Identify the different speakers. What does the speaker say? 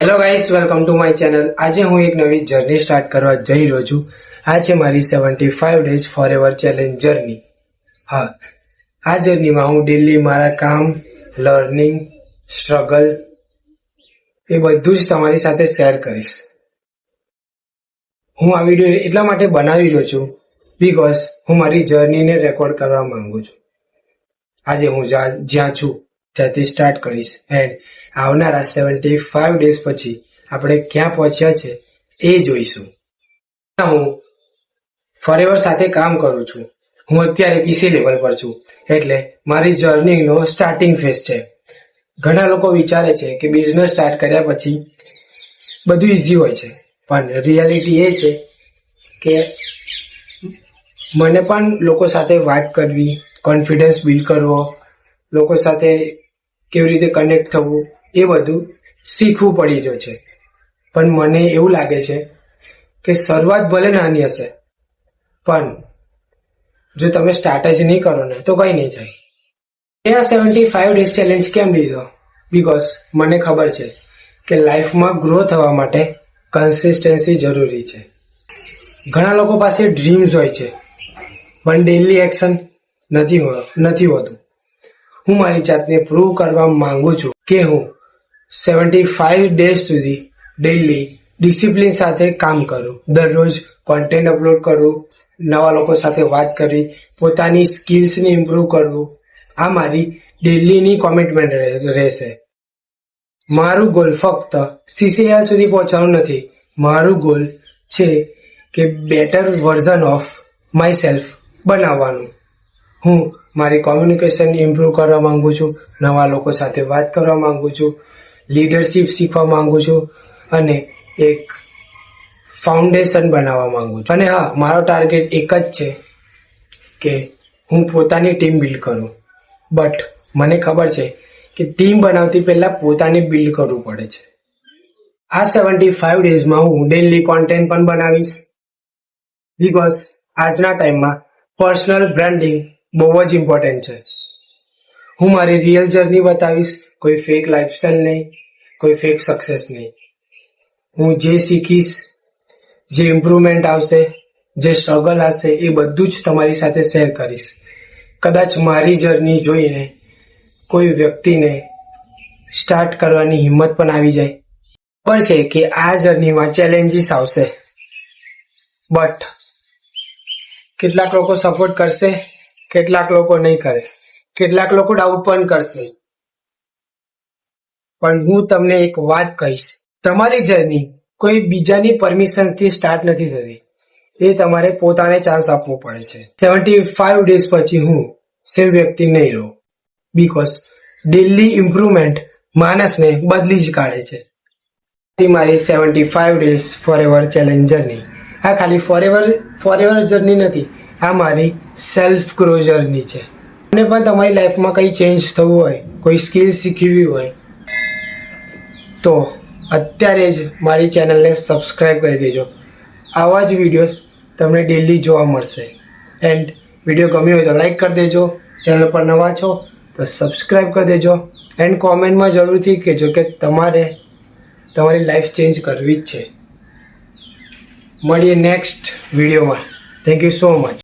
Speaker 1: Hello guys, welcome to my channel. આજે હું એક નવી જર્ની સ્ટાર્ટ કરવા જઈ રહ્યો છું। આ છે મારી 75 ડેઝ ફોરએવર ચેલેન્જ જર્ની। હા, આ જર્નીમાં હું ડેલી મારા કામ, લર્નિંગ, સ્ટ્રગલ એ બધું જ તમારી સાથે શેર કરીશ। હું આ વિડીયો એટલા માટે બનાવી રહ્યો છું બીકોઝ હું મારી જર્નીને રેકોર્ડ કરવા માંગુ છું। આજે હું જ્યાં છું ત્યાંથી સ્ટાર્ટ કરીશ એન્ડ આવનારા 75 ડેઝ પછી આપણે ક્યાં પહોંચ્યા છે એ જોઈશું। હું ફોરએવર સાથે કામ કરું છું। હું અત્યારે પીસી લેવલ પર છું, એટલે મારી જર્નીનો સ્ટાર્ટિંગ ફેઝ છે। ઘણા લોકો વિચારે છે કે બિઝનેસ સ્ટાર્ટ કર્યા પછી બધું ઈઝી હોય છે, પણ રિયાલિટી એ છે કે મને પણ લોકો સાથે વાત કરવી, કોન્ફિડન્સ બિલ્ડ કરવો, લોકો સાથે કેવી રીતે કનેક્ટ થવું એ બધું શીખવું પડી રહ્યું છે। પણ મને એવું લાગે છે કે શરૂઆત ભલે નાની હશે, પણ જો તમે સ્ટાર્ટ જ નહીં કરો ને તો કંઈ નહીં થાય। મેં આ 75 ડેઝ ચેલેન્જ કેમ લીધો? બીકોઝ મને ખબર છે કે લાઈફમાં ગ્રો થવા માટે કન્સિસ્ટન્સી જરૂરી છે। ઘણા લોકો પાસે ડ્રીમ્સ હોય છે, પણ ડેલી એક્શન નથી હોતું। હું મારી જાતને પ્રૂવ કરવા માંગુ છું કે હું 75 ડેઝ સુધી ડેઈલી ડિસિપ્લિન સાથે કામ કરું, દરરોજ કોન્ટેન્ટ અપલોડ કરું, નવા લોકો સાથે વાત કરી, પોતાની સ્કિલ્સને ઇમ્પ્રૂવ કરવું। આ મારી ડેઈલીની કોમિટમેન્ટ રહેશે। મારું ગોલ ફક્ત CCL સુધી પહોંચવાનું નથી, મારું ગોલ છે કે better version of myself બનાવવાનું। હું મારી કોમ્યુનિકેશન ઇમ્પ્રૂવ કરવા માંગુ છું, નવા લોકો સાથે વાત કરવા માંગુ છું, લીડરશિપ શીખવા માંગુ છું અને એક ફાઉન્ડેશન બનાવવા માંગુ છું। અને હા, મારો ટાર્ગેટ એક જ છે કે હું પોતાની ટીમ બિલ્ડ કરું, બટ મને ખબર છે કે ટીમ બનાવતી પહેલા પોતાને બિલ્ડ કરવું પડે છે। આ 75 ડેઝમાં હું ડેલી કોન્ટેન્ટ પણ બનાવીશ, બીકોઝ આજના ટાઈમમાં પર્સનલ બ્રાન્ડિંગ બહુ જ ઇમ્પોર્ટન્ટ છે। હું મારી રિયલ જર્ની બતાવીશ, કોઈ ફેક લાઈફસ્ટાઈલ નહીં, કોઈ ફેક સક્સેસ નહીં। હું જે શીખીશ, જે ઇમ્પ્રુવમેન્ટ આવશે, જે સ્ટ્રગલ આવશે એ બધું જ તમારી સાથે શેર કરીશ। કદાચ મારી જર્ની જોઈને કોઈ વ્યક્તિને સ્ટાર્ટ કરવાની હિંમત પણ આવી જાય। ખબર છે કે આ જર્નીમાં ચેલેન્જીસ આવશે, બટ કેટલાક લોકો સપોર્ટ કરશે, કેટલાક લોકો નહીં કરે, કેટલાક લોકો ડાઉટ પણ કરશે। પણ હું તમને એક વાત કહીશ, તમારી જર્ની કોઈ બીજાની પરમિશનથી સ્ટાર્ટ નથી થતી, એ તમારે પોતાને ચાન્સ આપવો પડે છે। 75 ડેઝ પછી હું સેમ વ્યક્તિ નહીં રહું, બીકોઝ ડેલી ઇમ્પ્રુવમેન્ટ માણસને બદલી જ કાઢે છે। મારી 75 ડેઝ ફોરએવર ચેલેન્જ જર્ની આ ખાલી ફોરએવર જર્ની નથી, આ મારી સેલ્ફ ગ્રો જર્ની છે। અને પણ તમારી લાઈફમાં કંઈ ચેન્જ થવું હોય, કોઈ સ્કિલ શીખવી હોય તો અત્યારે જ મારી ચેનલને સબસ્ક્રાઈબ કરી દેજો। આવા જ વિડીયોઝ તમને ડેલી જોવા મળશે। એન્ડ વિડીયો ગમ્યો હોય તો લાઈક કરી દેજો, ચેનલ પર નવા છો તો સબસ્ક્રાઈબ કરી દેજો એન્ડ કોમેન્ટમાં જરૂરથી કહેજો કે તમારે તમારી લાઈફ ચેન્જ કરવી જ છે। મળીએ નેક્સ્ટ વિડીયોમાં। Thank you so much.